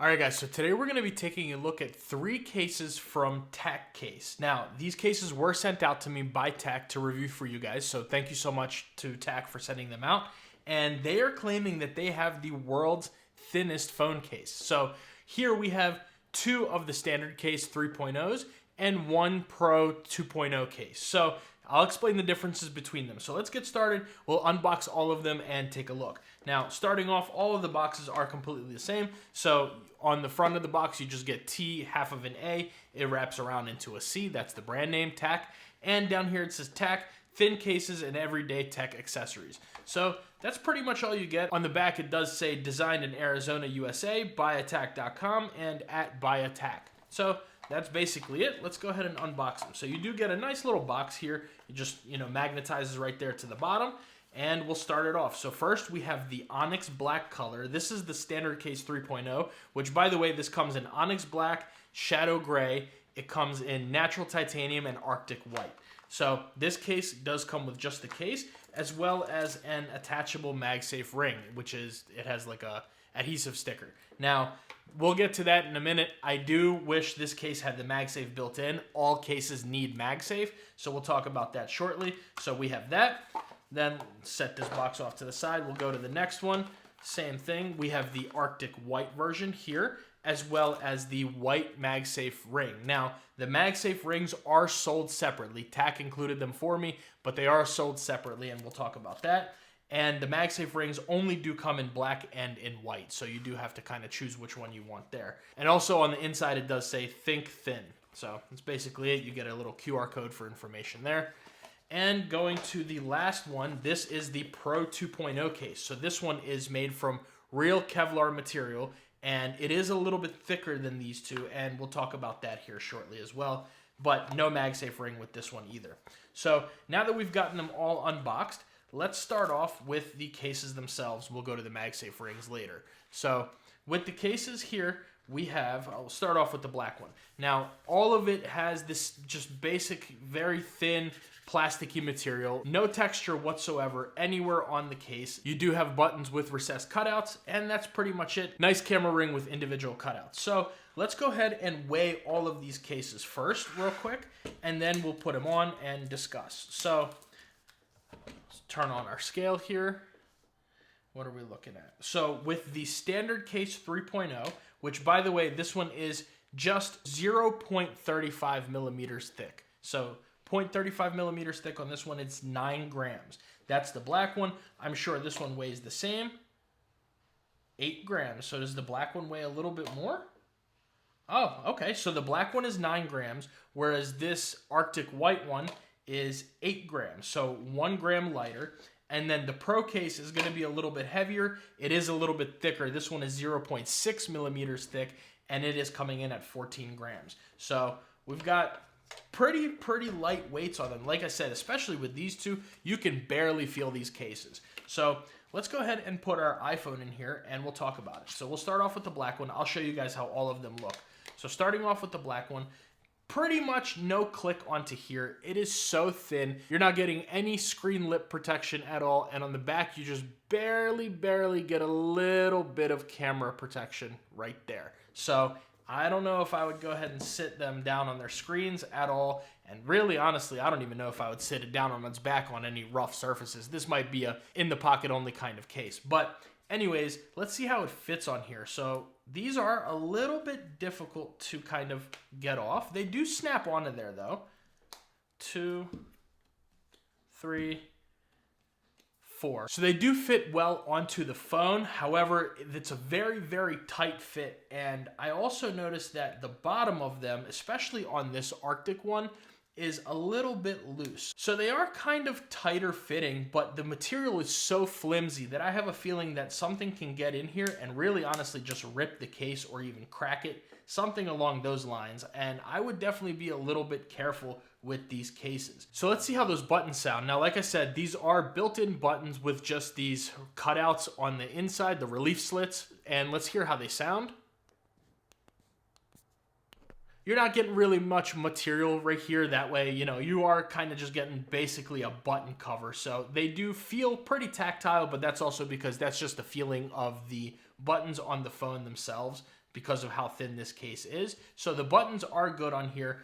Alright guys, so today we're going to be taking a look at 3 cases from TAC. Now, these cases were sent out to me by TAC to review for you guys, so thank you so much to TAC for sending them out. And they are claiming that they have the world's thinnest phone case. So here we have 2 of the standard case 3.0s and 1 Pro 2.0 case. So I'll explain the differences between them. So let's get started. We'll unbox all of them and take a look. Now, starting off, all of the boxes are completely the same. So on the front of the box, you just get T, half of an A. It wraps around into a C. That's the brand name, TAC. And down here it says TAC, thin cases and everyday tech accessories. So that's pretty much all you get. On the back, it does say designed in Arizona, USA, byattack.com and at byattack. So that's basically it. Let's go ahead and unbox them. So you do get a nice little box here. It just, magnetizes right there to the bottom. And we'll start it off. So first we have the Onyx Black color. This is the standard case 3.0, which by the way, this comes in Onyx Black, Shadow Gray. It comes in Natural Titanium and Arctic White. So this case does come with just the case, as well as an attachable Magsafe ring, which is, it has like a adhesive sticker. Now, we'll get to that in a minute. I do wish this case had the Magsafe built in. All cases need Magsafe, so we'll talk about that shortly. So we have that. Then set this box off to the side. We'll go to the next one. Same thing. We have the Arctic White version here, as well as the white Magsafe ring. Now, the Magsafe rings are sold separately. TAC included them for me, but they are sold separately, and we'll talk about that. And the Magsafe rings only do come in black and in white, so you do have to kind of choose which one you want there. And also on the inside, it does say Think Thin. So that's basically it. You get a little QR code for information there. And going to the last one, this is the Pro 2.0 case. So this one is made from real Kevlar material, and it is a little bit thicker than these two, and we'll talk about that here shortly as well. But no Magsafe ring with this one either. So now that we've gotten them all unboxed, let's start off with the cases themselves. We'll go to the Magsafe rings later. So with the cases here, we have, I'll start off with the black one. Now, all of it has this just basic, very thin, plasticky material. No texture whatsoever anywhere on the case. You do have buttons with recessed cutouts, and that's pretty much it. Nice camera ring with individual cutouts. So let's go ahead and weigh all of these cases first, real quick, and then we'll put them on and discuss. So let's turn on our scale here. What are we looking at? So with the standard case 3.0, which by the way, this one is just 0.35 millimeters thick. So 0.35 millimeters thick on this one, it's 9 grams. That's the black one. I'm sure this one weighs the same. 8 grams. So does the black one weigh a little bit more? Oh, okay. So the black one is 9 grams, whereas this Arctic White one is 8 grams. So 1 gram lighter. And then the Pro case is going to be a little bit heavier. It is a little bit thicker. This one is 0.6 millimeters thick, and it is coming in at 14 grams. So we've got pretty light weights on them. Like I said, especially with these two, you can barely feel these cases. So let's go ahead and put our iPhone in here, and we'll talk about it. So we'll start off with the black one. I'll show you guys how all of them look. So starting off with the black one, pretty much no click onto here. It is so thin. You're not getting any screen lip protection at all. And on the back, you just barely get a little bit of camera protection right there. So I don't know if I would go ahead and sit them down on their screens at all. And really, honestly, I don't even know if I would sit it down on its back on any rough surfaces. This might be a in the pocket only kind of case. But anyways, let's see how it fits on here. So these are a little bit difficult to kind of get off. They do snap onto there though. 2, 3, 4. So they do fit well onto the phone. However, it's a very tight fit. And I also noticed that the bottom of them, especially on this Arctic one, is a little bit loose. So they are kind of tighter fitting, but the material is so flimsy that I have a feeling that something can get in here and really honestly just rip the case or even crack it, something along those lines. And I would definitely be a little bit careful with these cases. So let's see how those buttons sound. Now, like I said, these are built-in buttons with just these cutouts on the inside, the relief slits, and let's hear how they sound. You're not getting really much material right here. That way, you are kind of just getting basically a button cover. So they do feel pretty tactile, but that's also because that's just the feeling of the buttons on the phone themselves. because of how thin this case is. So the buttons are good on here.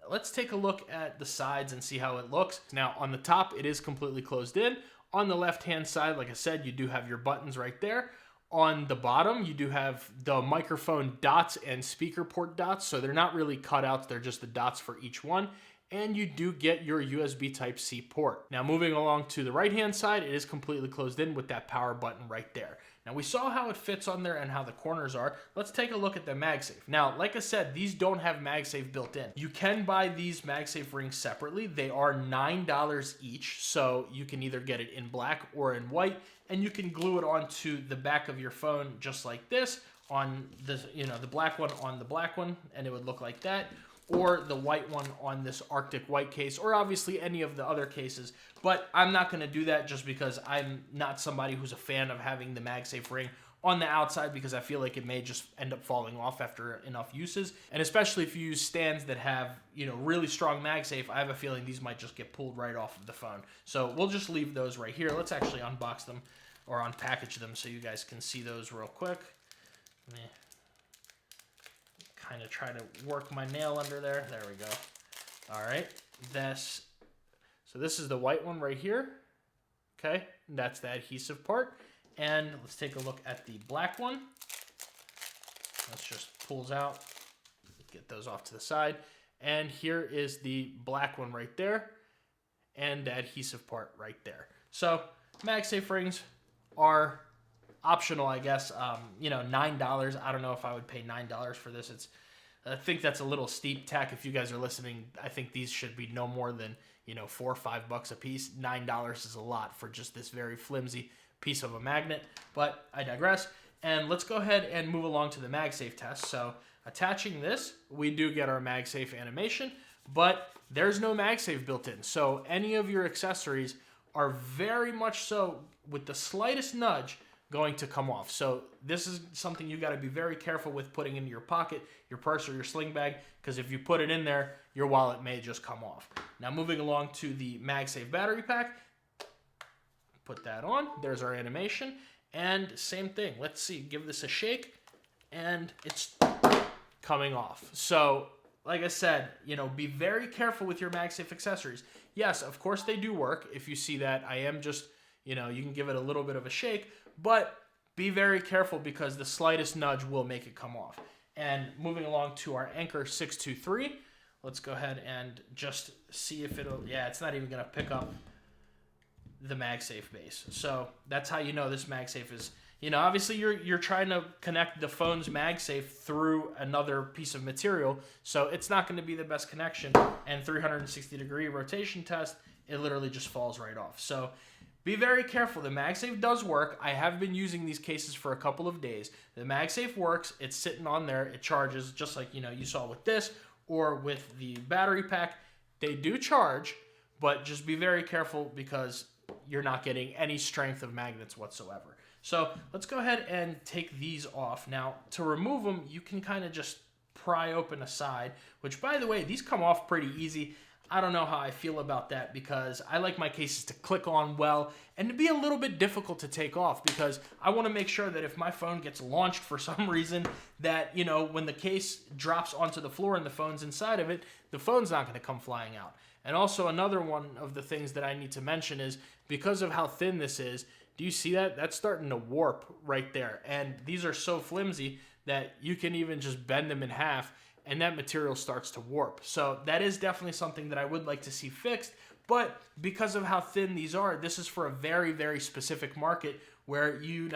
Let's take a look at the sides and see how it looks. Now on the top, it is completely closed in. On the left-hand side, like I said, you do have your buttons right there. On the bottom, you do have the microphone dots and speaker port dots. So they're not really cutouts, they're just the dots for each one. And you do get your USB Type-C port. Now moving along to the right-hand side, it is completely closed in with that power button right there. Now we saw how it fits on there and how the corners are. Let's take a look at the Magsafe. Now, like I said, these don't have Magsafe built in. You can buy these Magsafe rings separately. They are $9 each, so you can either get it in black or in white, and you can glue it onto the back of your phone just like this, on the, the black one on the black one, and it would look like that, or the white one on this Arctic white case, or obviously any of the other cases. But I'm not going to do that just because I'm not somebody who's a fan of having the Magsafe ring on the outside, because I feel like it may just end up falling off after enough uses. And especially if you use stands that have, really strong Magsafe, I have a feeling these might just get pulled right off of the phone. So we'll just leave those right here. Let's actually unbox them or unpackage them so you guys can see those real quick. Let me kind of try to work my nail under there. There we go. All right. So this is the white one right here. Okay. That's the adhesive part. And let's take a look at the black one. Let's just pulls out. Get those off to the side. And here is the black one right there. And the adhesive part right there. So Magsafe rings are optional, I guess. $9. I don't know if I would pay $9 for this. I think that's a little steep. Tech, if you guys are listening, I think these should be no more than, $4 or $5 a piece. $9 is a lot for just this very flimsy piece of a magnet, but I digress. And let's go ahead and move along to the Magsafe test. So attaching this, we do get our Magsafe animation, but there's no Magsafe built in. So any of your accessories are very much so, with the slightest nudge, going to come off. So this is something you got to be very careful with putting into your pocket, your purse, or your sling bag, because if you put it in there, your wallet may just come off. Now moving along to the Magsafe battery pack, put that on. There's our animation, and same thing. Let's see, give this a shake, and it's coming off. So like I said, be very careful with your Magsafe accessories. Yes, of course they do work. If you see that, I am just, you can give it a little bit of a shake, but be very careful because the slightest nudge will make it come off. And moving along to our Anker 623, let's go ahead and just see if it's not even going to pick up the Magsafe base. So that's how you know this Magsafe is, obviously you're trying to connect the phone's Magsafe through another piece of material, so it's not going to be the best connection. And 360-degree rotation test, it literally just falls right off. So be very careful. The Magsafe does work. I have been using these cases for a couple of days. The Magsafe works. It's sitting on there. It charges just like, you saw with this or with the battery pack. They do charge, but just be very careful because you're not getting any strength of magnets whatsoever. So let's go ahead and take these off. Now, to remove them, you can kind of just pry open a side, which, by the way, these come off pretty easy. I don't know how I feel about that because I like my cases to click on well and to be a little bit difficult to take off, because I want to make sure that if my phone gets launched for some reason that, when the case drops onto the floor and the phone's inside of it, the phone's not going to come flying out. And also another one of the things that I need to mention is because of how thin this is, do you see that? That's starting to warp right there. And these are so flimsy that you can even just bend them in half and that material starts to warp. So that is definitely something that I would like to see fixed. But because of how thin these are, this is for a very, very specific market where, you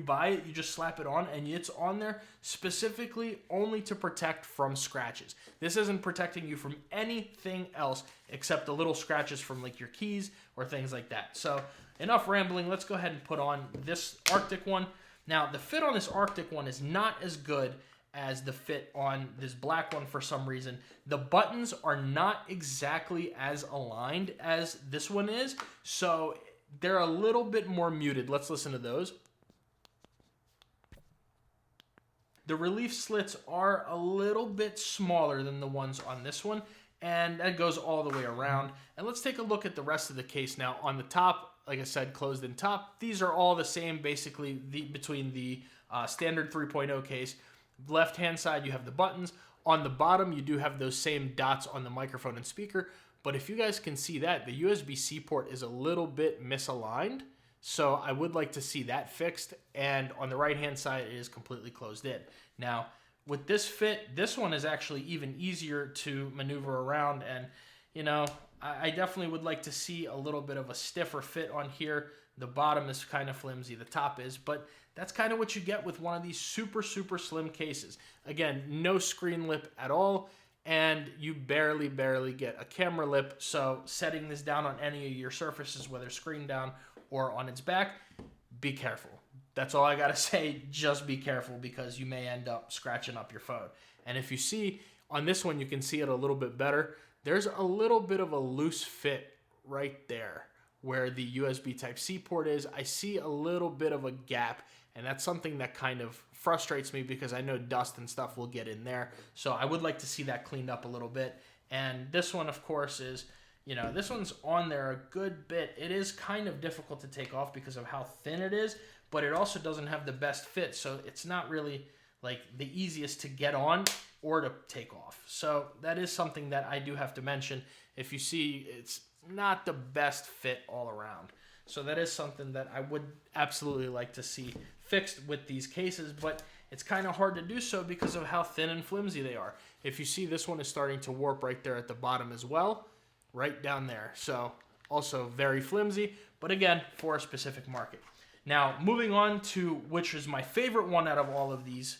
buy it, you just slap it on, and it's on there specifically only to protect from scratches. This isn't protecting you from anything else except the little scratches from like your keys or things like that. So enough rambling. Let's go ahead and put on this Arctic one. Now, the fit on this Arctic one is not as good as the fit on this black one for some reason. The buttons are not exactly as aligned as this one is, so they're a little bit more muted. Let's listen to those. The relief slits are a little bit smaller than the ones on this one, and that goes all the way around. And let's take a look at the rest of the case now. On the top, like I said, closed in top, these are all the same basically between the standard 3.0 case. Left hand side, you have the buttons. On the bottom, you do have those same dots on the microphone and speaker. But if you guys can see that, the USB-C port is a little bit misaligned. So I would like to see that fixed. And on the right-hand side, it is completely closed in. Now, with this fit, this one is actually even easier to maneuver around. And, you know, I definitely would like to see a little bit of a stiffer fit on here. The bottom is kind of flimsy, the top is, but that's kind of what you get with one of these super, super slim cases. Again, no screen lip at all, and you barely get a camera lip. So setting this down on any of your surfaces, whether screen down or on its back, be careful. That's all I gotta say. Just be careful, because you may end up scratching up your phone. And if you see on this one, you can see it a little bit better. There's a little bit of a loose fit right there where the USB Type-C port is. I see a little bit of a gap, and that's something that kind of frustrates me because I know dust and stuff will get in there. So I would like to see that cleaned up a little bit. And this one, of course, is, you know, this one's on there a good bit. It is kind of difficult to take off because of how thin it is, but it also doesn't have the best fit. So it's not really like the easiest to get on or to take off. So that is something that I do have to mention. If you see, it's not the best fit all around. So that is something that I would absolutely like to see fixed with these cases, but it's kind of hard to do so because of how thin and flimsy they are. If you see, this one is starting to warp right there at the bottom as well, right down there. So also very flimsy, but again, for a specific market. Now, moving on to which is my favorite one out of all of these,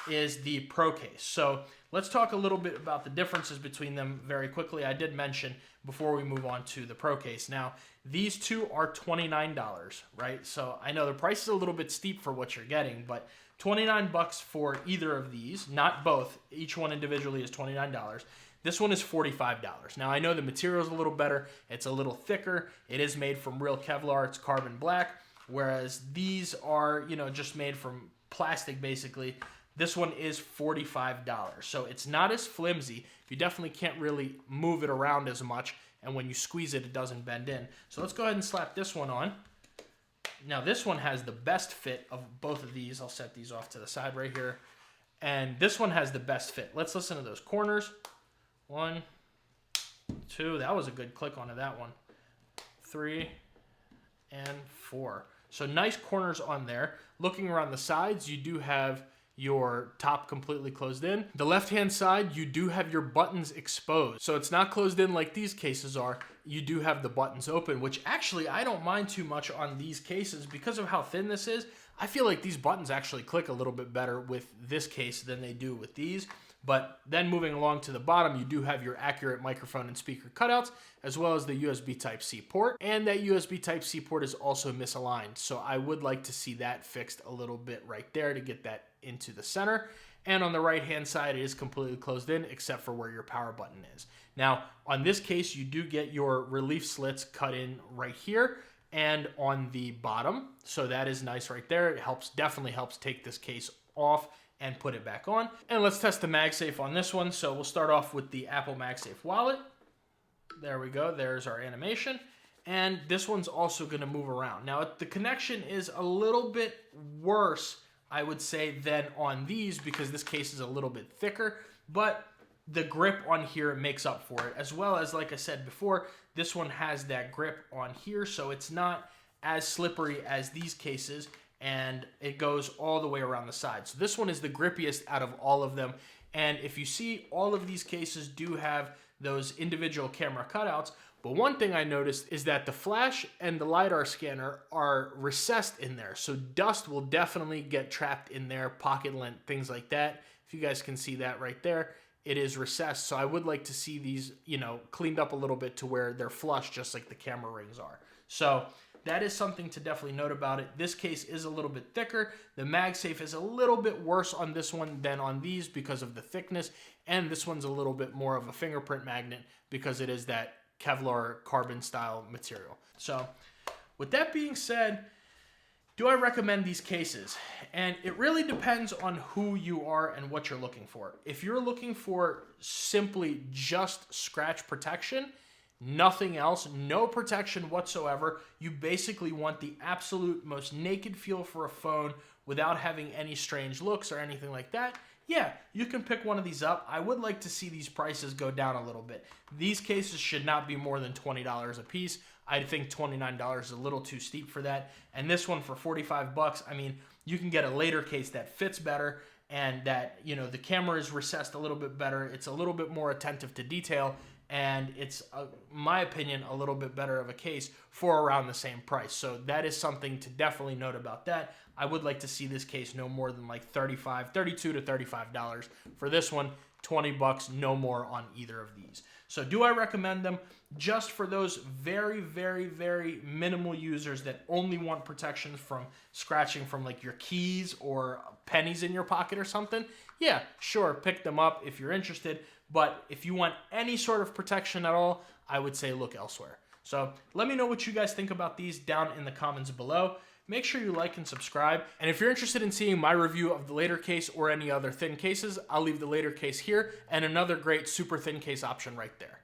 is the Pro case. So let's talk a little bit about the differences between them very quickly. I did mention before we move on to the Pro case. Now, these two are $29, right? So I know the price is a little bit steep for what you're getting, but 29 bucks for either of these, not both. Each one individually is $29. This one is $45. Now, I know the material is a little better. It's a little thicker. It is made from real Kevlar. It's carbon black, whereas these are, you know, just made from plastic, basically. This one is $45. So it's not as flimsy. You definitely can't really move it around as much. And when you squeeze it, it doesn't bend in. So let's go ahead and slap this one on. Now, this one has the best fit of both of these. I'll set these off to the side right here. And this one has the best fit. Let's listen to those corners. 1, 2. That was a good click onto that one. 3 and 4. So nice corners on there. Looking around the sides, you do have your top completely closed in. The left-hand side, you do have your buttons exposed. So it's not closed in like these cases are. You do have the buttons open, which actually I don't mind too much on these cases because of how thin this is. I feel like these buttons actually click a little bit better with this case than they do with these. But then moving along to the bottom, you do have your accurate microphone and speaker cutouts, as well as the USB Type-C port. And that USB Type-C port is also misaligned. So I would like to see that fixed a little bit right there to get that into the center. And on the right-hand side, it is completely closed in, except for where your power button is. Now, on this case, you do get your relief slits cut in right here and on the bottom. So that is nice right there. It helps, definitely helps take this case off and put it back on. And let's test the Magsafe on this one. So we'll start off with the Apple Magsafe wallet. There we go. There's our animation. And this one's also going to move around. Now, the connection is a little bit worse, I would say, than on these because this case is a little bit thicker, but the grip on here makes up for it, as well as, like I said before, this one has that grip on here, so it's not as slippery as these cases, and it goes all the way around the side. So this one is the grippiest out of all of them, and if you see, all of these cases do have those individual camera cutouts, but one thing I noticed is that the flash and the LiDAR scanner are recessed in there, so dust will definitely get trapped in there, pocket lint, things like that. If you guys can see that right there, it is recessed, so I would like to see these, you know, cleaned up a little bit to where they're flush, just like the camera rings are. So that is something to definitely note about it. This case is a little bit thicker. The Magsafe is a little bit worse on this one than on these because of the thickness, and this one's a little bit more of a fingerprint magnet because it is that Kevlar carbon style material. So with that being said, do I recommend these cases? And it really depends on who you are and what you're looking for. If you're looking for simply just scratch protection, nothing else, no protection whatsoever, you basically want the absolute most naked feel for a phone without having any strange looks or anything like that, yeah, you can pick one of these up. I would like to see these prices go down a little bit. These cases should not be more than $20 a piece. I think $29 is a little too steep for that. And this one for 45 bucks, I mean, you can get a later case that fits better and that, you know, the camera is recessed a little bit better. It's a little bit more attentive to detail, and it's, my opinion, a little bit better of a case for around the same price. So that is something to definitely note about that. I would like to see this case no more than like $32 to $35 for this one. 20 bucks, no more on either of these. So do I recommend them? Just for those very, very, very minimal users that only want protection from scratching from like your keys or pennies in your pocket or something, yeah, sure, pick them up if you're interested. But if you want any sort of protection at all, I would say look elsewhere. So let me know what you guys think about these down in the comments below. Make sure you like and subscribe. And if you're interested in seeing my review of the later case or any other thin cases, I'll leave the later case here and another great super thin case option right there.